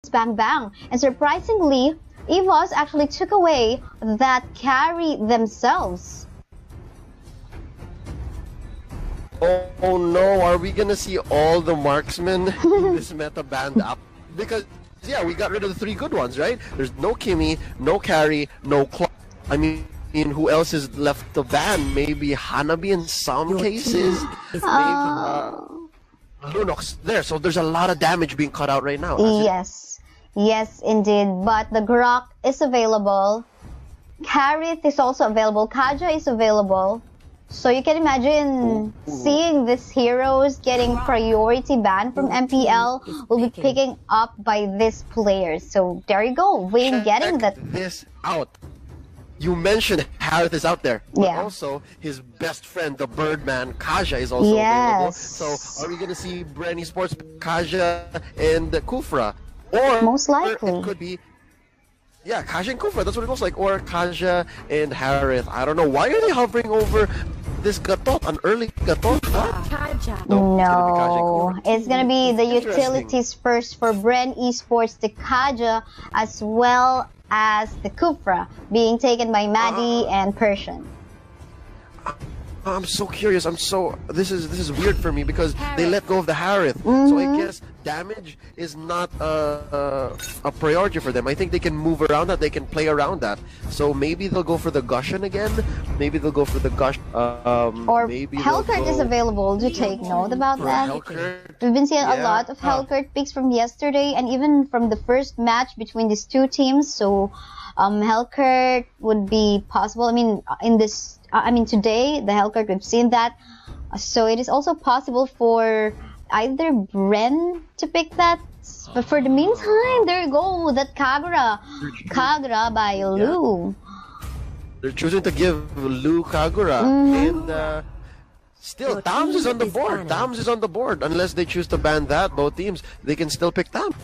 bang bang. And surprisingly, Evos actually took away that carry themselves. Oh no, are we gonna see all the marksmen in this meta banned up? Because, yeah, we got rid of the 3 good ones, right? There's no Kimmy, no carry, no Claw. I mean, who else is left to ban? Maybe Hanabi in some cases? Maybe Lunox there, so there's a lot of damage being cut out right now. Yes, yes indeed, but the Grok is available, Karith is also available, Kaja is available, so you can imagine seeing these heroes getting priority ban from MPL will be picking up by these players. So there you go, Wayne getting that. This out. You mentioned Harith is out there, but also his best friend, the Birdman, Kaja, is also available. So are we going to see Bren Esports, Kaja, and Kufra? Or most likely it could be, yeah, Kaja and Kufra. That's what it looks like. Or Kaja and Harith. I don't know. Why are they hovering over this Gatot, an early Gatot? What? No, it's gonna be the utilities first for Bren Esports, the Kaja, as well as the Kufra being taken by Maddie and Persian. I'm so curious. This is weird for me because they let go of the Harith. So I guess damage is not a priority for them. I think they can move around that. They can play around that. So maybe they'll go for the Gushan again. Maybe they'll go for the Gush. Or maybe Hellcurt is available. Do take note about that. Hellcurt. We've been seeing a lot of Hellcurt picks from yesterday and even from the first match between these 2 teams. So Hellcurt would be possible. I mean, today, the Hellcurt, we've seen that. So it is also possible for either Bren to pick that. But for the meantime, there you go, that Kagura by Lu. They're choosing to give Lu Kagura. And still, Tams is on the board. Tams is on the board. Unless they choose to ban that, both teams, they can still pick Tams.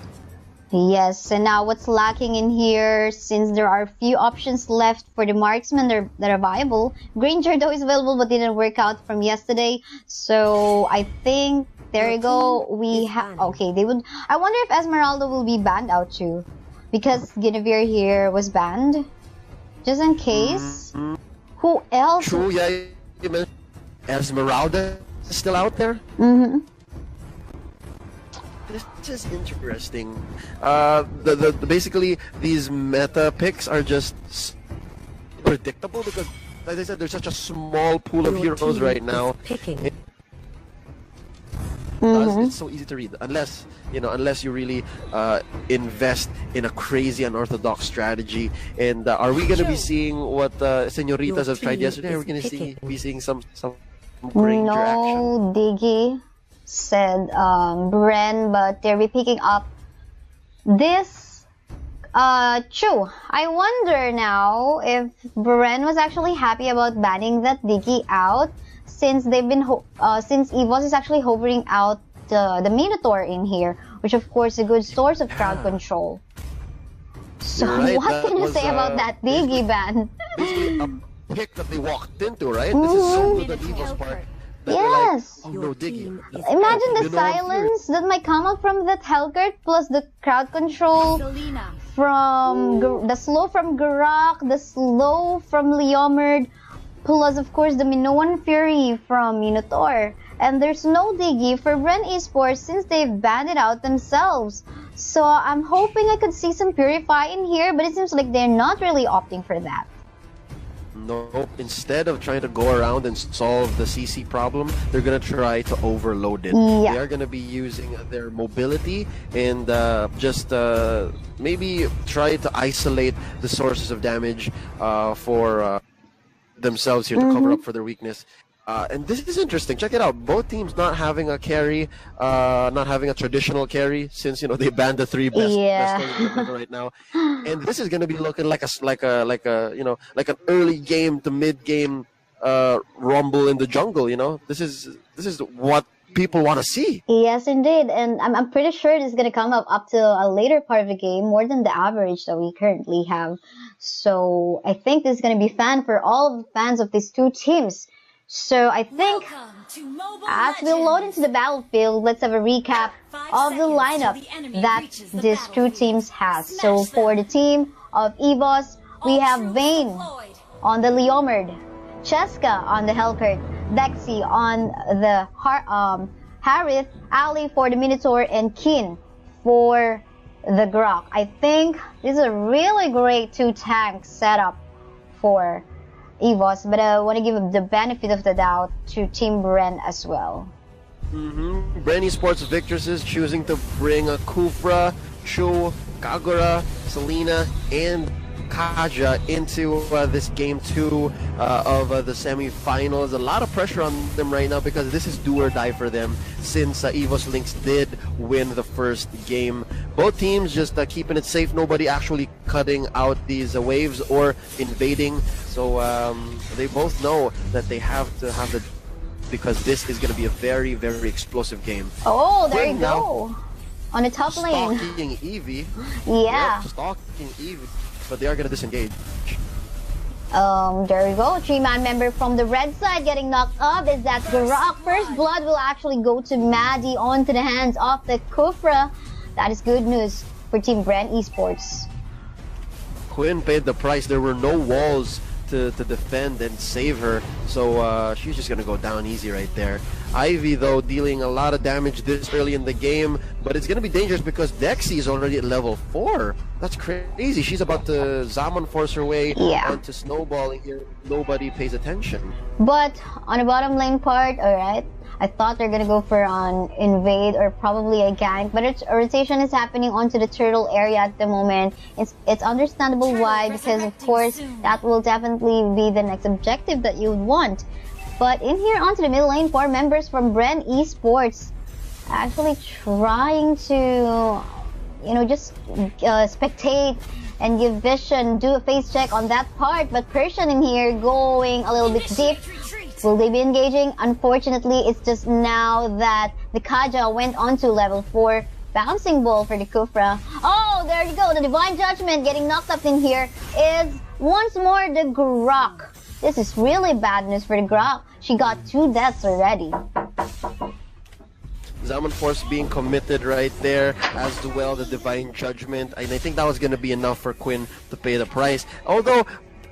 Yes, and now what's lacking in here, since there are few options left for the marksmen that are viable. Granger though is available but didn't work out from yesterday. So I think, there you go, we have, okay, they would, I wonder if Esmeralda will be banned out too. Because Guinevere here was banned. Just in case. Who else? True, yeah, you mentioned Esmeralda is still out there? This is interesting. Basically, these meta picks are just predictable because, like I said, there's such a small pool of heroes right now. It's so easy to read unless you really invest in a crazy unorthodox strategy. And are we going to be seeing what Senoritas have tried yesterday? Are we going to be seeing some Granger action? No, Diggy said Bren, but they'll be picking up this Chu. I wonder now if Bren was actually happy about banning that Diggy out, since they've been since Evos is actually hovering out the Minotaur in here, which of course is a good source of crowd control. So what can you say about that Diggy ban? Basically a pick that they walked into, right? This is so good at Evos part. Yes. Like, oh no, Diggy. Imagine the silence that might come out from that Hellcurt, plus the crowd control from the slow from Garak, the slow from Leomord, plus of course the Minoan Fury from Minotaur. And there's no Diggy for Bren Esports since they've banned it out themselves. So I'm hoping I could see some Purify in here, but it seems like they're not really opting for that. Nope. Instead of trying to go around and solve the CC problem, they're going to try to overload it. They are going to be using their mobility and just maybe try to isolate the sources of damage for themselves here to cover up for their weakness. And this is interesting. Check it out. Both teams not having a carry, not having a traditional carry since they banned the 3 best right now. And this is going to be looking like an early game to mid game rumble in the jungle. This is what people want to see. Yes, indeed. And I'm pretty sure this is going to come up to a later part of the game, more than the average that we currently have. So I think this is going to be fun for all of the fans of these 2 teams. So I think As we load into the battlefield, let's have a recap of the lineup that these two teams has. So for the team of Evos, we have Vayne on the Leomord, Cheska on the Hellcurt, Dexy on the Harith, Ali for the Minotaur, and Kin for the Grok. I think this is a really great two-tank setup for Evos, but I want to give the benefit of the doubt to Team Bren as well. Bren Esports Victress is choosing to bring a Kufra, Chu, Kagura, Selena, and Kaja into this game 2 of the semi-finals. A lot of pressure on them right now because this is do or die for them since Evos Lynx did win the first game. Both teams just keeping it safe, nobody actually cutting out these waves or invading. So they both know that they have to have the, because this is going to be a very, very explosive game. Oh, there you go. On the top lane. Stalking Eevee. Yeah. Yep, stalking Eevee. But they are going to disengage. There we go. 3-man member from the red side getting knocked up. Is that Grok? First blood will actually go to Maddie onto the hands of the Kufra. That is good news for Team Bren Esports. Quinn paid the price. There were no walls to defend and save her, so she's just gonna go down easy right there. Ivy though dealing a lot of damage this early in the game, but it's gonna be dangerous because Dexy is already at level 4. That's crazy. She's about to Zaman force her way onto snowballing here. Nobody pays attention. But on the bottom lane part, alright, I thought they're gonna go for an invade or probably a gank, but its rotation is happening onto the turtle area at the moment. It's understandable why, because of course that will definitely be the next objective that you would want. But in here onto the middle lane, 4 members from Bren Esports actually trying to, you know, just spectate and give vision, do a face check on that part. But Persian in here going a little bit deep. Will they be engaging? Unfortunately, it's just now that the Kaja went on to level 4. Bouncing ball for the Kufra. Oh, there you go. The Divine Judgment getting knocked up in here is once more the Grok. This is really bad news for the Grok. She got 2 deaths already. Zaman Force being committed right there, as well the Divine Judgment. And I think that was going to be enough for Quinn to pay the price. Although,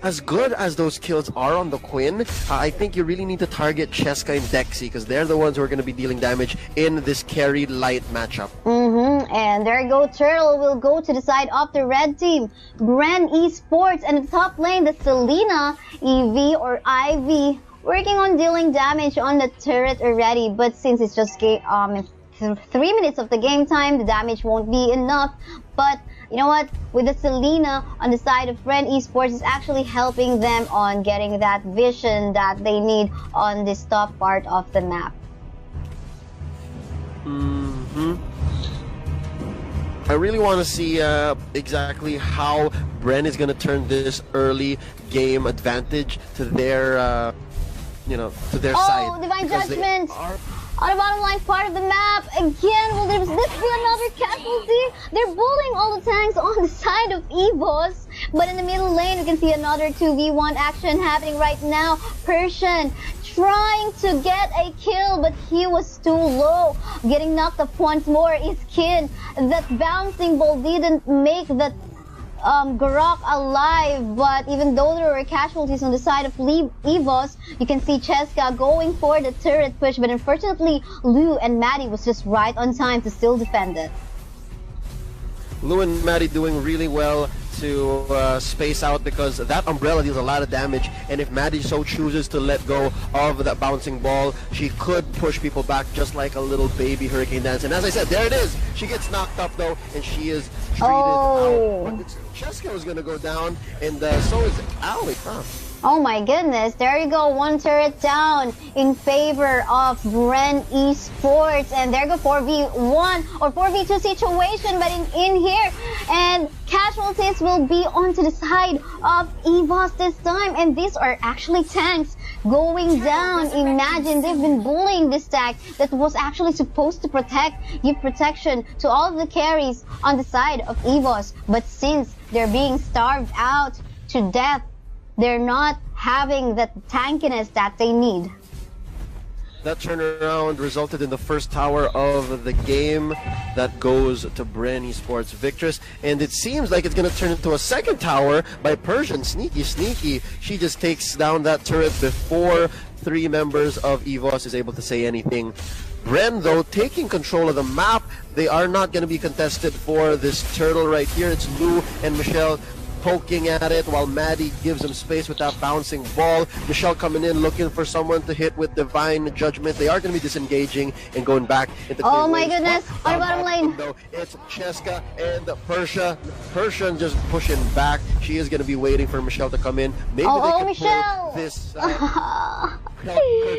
as good as those kills are on the Quinn, I think you really need to target Cheska and Dexy because they're the ones who are going to be dealing damage in this carry light matchup. And there you go, Turtle will go to the side of the red team. Bren Esports, and the top lane, the Selena, EV or Ivy, working on dealing damage on the turret already. But since it's just 3 minutes of the game time, the damage won't be enough. But you know what? With the Selena on the side of Bren Esports is actually helping them on getting that vision that they need on this top part of the map. I really want to see exactly how Bren is going to turn this early game advantage to their, you know, to their side. Oh, Divine Judgment! On the bottom line part of the map, again, will this be another casualty? They're bullying all the tanks on the side of Evos, but in the middle lane, you can see another 2v1 action happening right now. Persian trying to get a kill, but he was too low. Getting knocked up once more is Kin. That bouncing ball didn't make that Grok alive, but even though there were casualties on the side of Evos, you can see Cheska going for the turret push, but unfortunately Lou and Maddie was just right on time to still defend it. Lou and Maddie doing really well to space out because that umbrella deals a lot of damage, and if Maddie so chooses to let go of that bouncing ball, she could push people back just like a little baby Hurricane Dance. And as I said, there it is. She gets knocked up though, and she is treated out. But Cheska was going to go down, and so is Ali. Oh my goodness, there you go, 1 turret down in favor of Bren Esports, and there go 4v1 or 4v2 situation, but in here, and casualties will be onto the side of Evos this time, and these are actually tanks going down. Imagine, they've been bullying this tank that was actually supposed to give protection to all of the carries on the side of Evos, but since they're being starved out to death, they're not having the tankiness that they need. That turnaround resulted in the first tower of the game that goes to Bren Victress, and it seems like it's going to turn into a second tower by Persian. Sneaky. She just takes down that turret before 3 members of Evos is able to say anything. Bren, though, taking control of the map. They are not going to be contested for this turtle right here. It's Lou and Michelle poking at it while Maddie gives him space with that bouncing ball. Michelle coming in looking for someone to hit with Divine Judgment. They are going to be disengaging and going back into oh my goodness, on the bottom lane. Though, it's Cheska and Persia. Persian just pushing back. She is going to be waiting for Michelle to come in. Maybe they can Michelle! pull this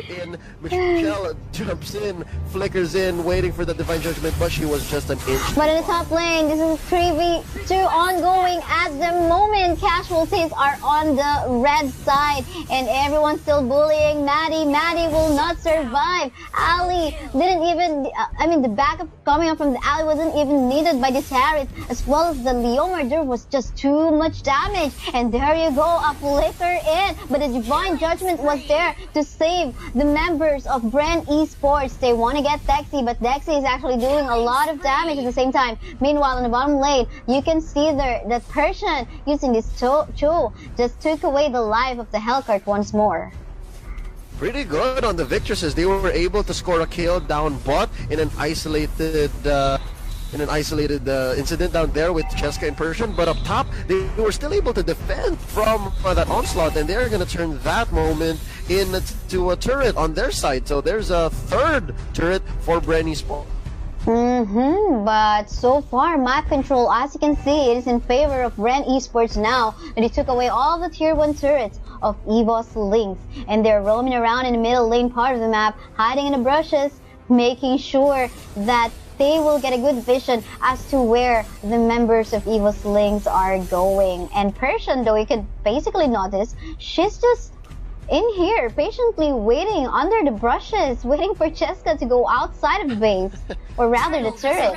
in. Michelle jumps in, flickers in, waiting for the Divine Judgment, but she was just an inch. But in the top lane, this is 3v2 ongoing at the moment. Casualties are on the red side, and everyone's still bullying Maddie. Maddie will not survive. Ali didn't even, the backup coming up from the alley wasn't even needed by this Harris, as well as the Leomar. There was just too much damage, and there you go, a flicker in, but the Divine Judgment was there to save the members of Bren Esports. They want to get Dexy, but Dexy is actually doing a lot of damage at the same time. Meanwhile, in the bottom lane, you can see there that Persian using this Chu just took away the life of the Hellcart once more. Pretty good on the Victresses. They were able to score a kill down bot in an isolated incident down there with Cheska and Persian, but up top they were still able to defend from that onslaught, and they're going to turn that moment into a turret on their side. So there's a third turret for Bren Esports. But so far, map control, as you can see, it is in favor of Bren Esports now. And they took away all the tier 1 turrets of Evos Lynx, and they're roaming around in the middle lane part of the map, hiding in the brushes, making sure that they will get a good vision as to where the members of Evos Lynx are going. And Persian, though, you could basically notice, she's just in here, patiently waiting under the brushes, waiting for Cheska to go outside of the base, or rather the turret.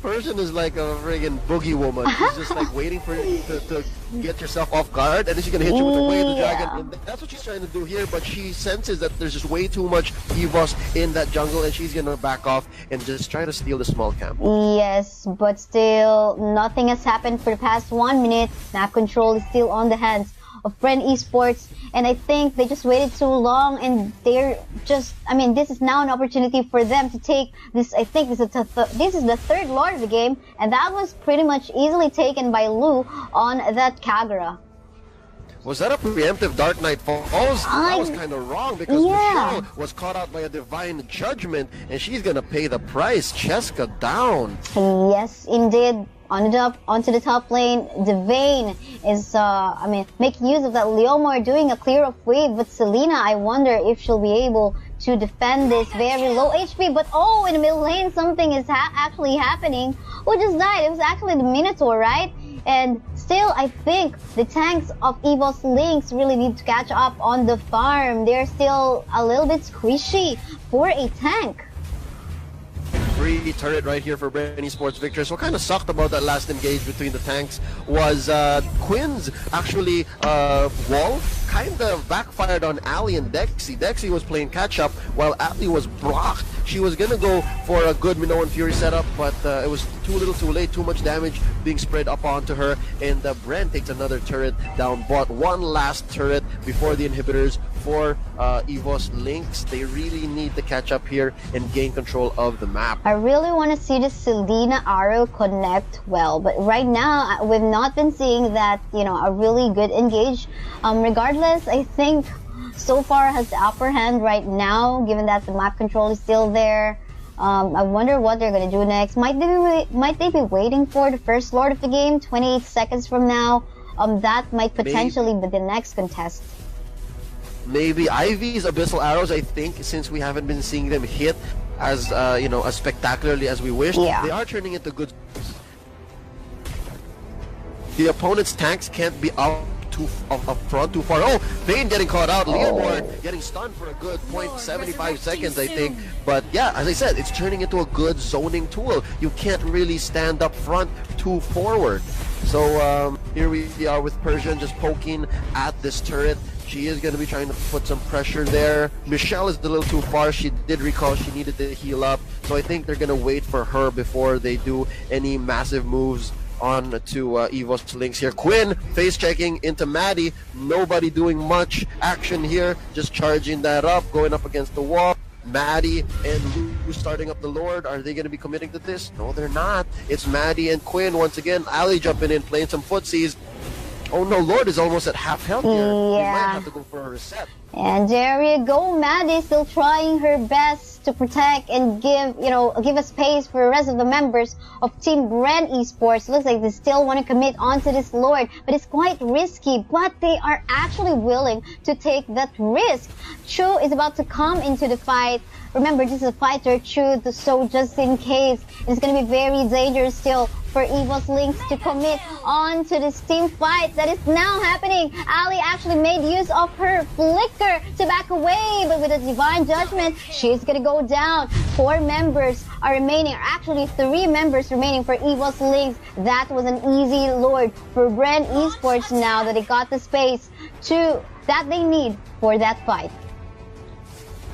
Persian is like a friggin' boogie woman. She's just like waiting for you to get yourself off guard, and then she's gonna hit you with the Way of the Dragon. And that's what she's trying to do here, but she senses that there's just way too much Evos in that jungle, and she's gonna back off and just try to steal the small camp. Yes, but still, nothing has happened for the past 1 minute. Map control is still on the hands of Bren Esports, and I think they just waited too long, and they're just, this is now an opportunity for them to take this. I think this is the third Lord of the game, and that was pretty much easily taken by Lou on that Kagura. Was that a preemptive Dark Knight Falls? That was kind of wrong, because Michelle was caught out by a Divine Judgment, and she's gonna pay the price. Cheska down. Yes, indeed. Onto the top lane, Devane is, making use of that Leomar, doing a clear of wave, but Selena, I wonder if she'll be able to defend this very low HP, but in the middle lane, something is actually happening. Who just died? It was actually the Minotaur, right? And still, I think the tanks of Evos Lynx really need to catch up on the farm. They're still a little bit squishy for a tank. Free turret right here for Bren Esports Victress. What kind of sucked about that last engage between the tanks was Quinn's actually wall kind of backfired on Ali and Dexy. Dexy was playing catch up while Ali was blocked. She was gonna go for a good Minoan Fury setup, but it was too little too late, too much damage being spread up onto her, and Bren takes another turret down bot. One last turret before the inhibitors for Evos Lynx. They really need to catch up here and gain control of the map. I really want to see the Selena arrow connect well, but right now we've not been seeing that, a really good engage. Regardless, I think so far has the upper hand right now, given that the map control is still there. I wonder what they're going to do next. Might they be waiting for the first Lord of the game 28 seconds from now? That might potentially be the next contest. Maybe Ivy's Abyssal Arrows, I think, since we haven't been seeing them hit as as spectacularly as we wished, they are turning into good. The opponent's tanks can't be up front too far. Oh, Vayne getting caught out. Leomar getting stunned for a good 0.75 seconds, I think. But yeah, as I said, it's turning into a good zoning tool. You can't really stand up front too forward. So here we are with Persian just poking at this turret, She is going to be trying to put some pressure there. Michelle is a little too far. She did recall she needed to heal up. So I think they're going to wait for her before they do any massive moves on to Evos Lynx here. Quinn face checking into Maddie. Nobody doing much action here. Just charging that up, going up against the wall. Maddie and Lou starting up the Lord. Are they going to be committing to this? No, they're not. It's Maddie and Quinn once again. Ali jumping in, playing some footsies. Oh no, Lord is almost at half health here. Yeah. We might have to go for a reset. And there you go, Maddie still trying her best to protect and give a space for the rest of the members of Team Bren Esports. Looks like they still want to commit onto this Lord, but it's quite risky, but they are actually willing to take that risk. Chu is about to come into the fight. Remember, this is a fighter, Chu, so just in case, it's going to be very dangerous still for Evos Lynx to commit on to this team fight that is now happening. Ali actually made use of her flicker to back away, but with a divine judgment, she's going to go down. 4 members are remaining, or actually 3 members remaining for Evos Lynx. That was an easy Lord for Bren Esports now that they got the space that they need for that fight.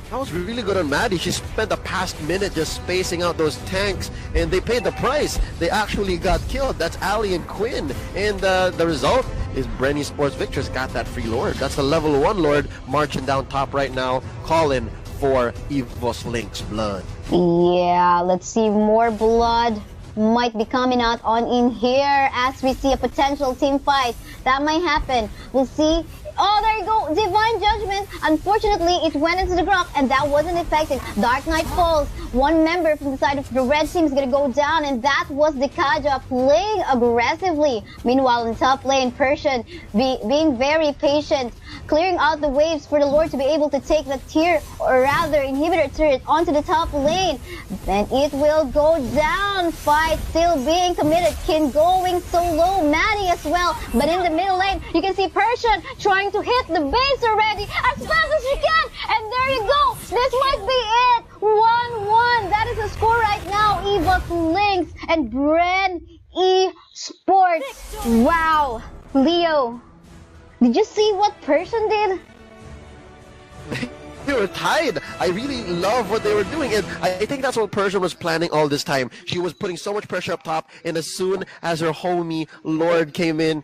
That was really good on Maddie. She spent the past minute just spacing out those tanks, and they paid the price. They actually got killed. That's Ali and Quinn. And the result is Bren Esports Victress got that free Lord. That's the level 1 Lord marching down top right now, calling for Evos Lynx blood. Yeah, let's see, more blood might be coming out on in here as we see a potential team fight. That might happen. We'll see. Oh, there you go. Divine Judgment. Unfortunately, it went into the Grok, and that wasn't effective. Dark Knight falls. 1 member from the side of the red team is going to go down, and that was the Kaja playing aggressively. Meanwhile, in top lane, Persian being very patient, clearing out the waves for the Lord to be able to take the tier, or rather, inhibitor turret onto the top lane. Then it will go down. Fight still being committed. Kin going so low. Maddie as well. But in the middle lane, you can see Persian trying to hit the base already as fast as she can. And there you go. This might be it. 1-1. That is the score right now. Evos Lynx and Bren Esports. Wow. Leo, did you see what Persian did? They were tied. I really love what they were doing, and I think that's what Persian was planning all this time. She was putting so much pressure up top, and as soon as her homie Lord came in,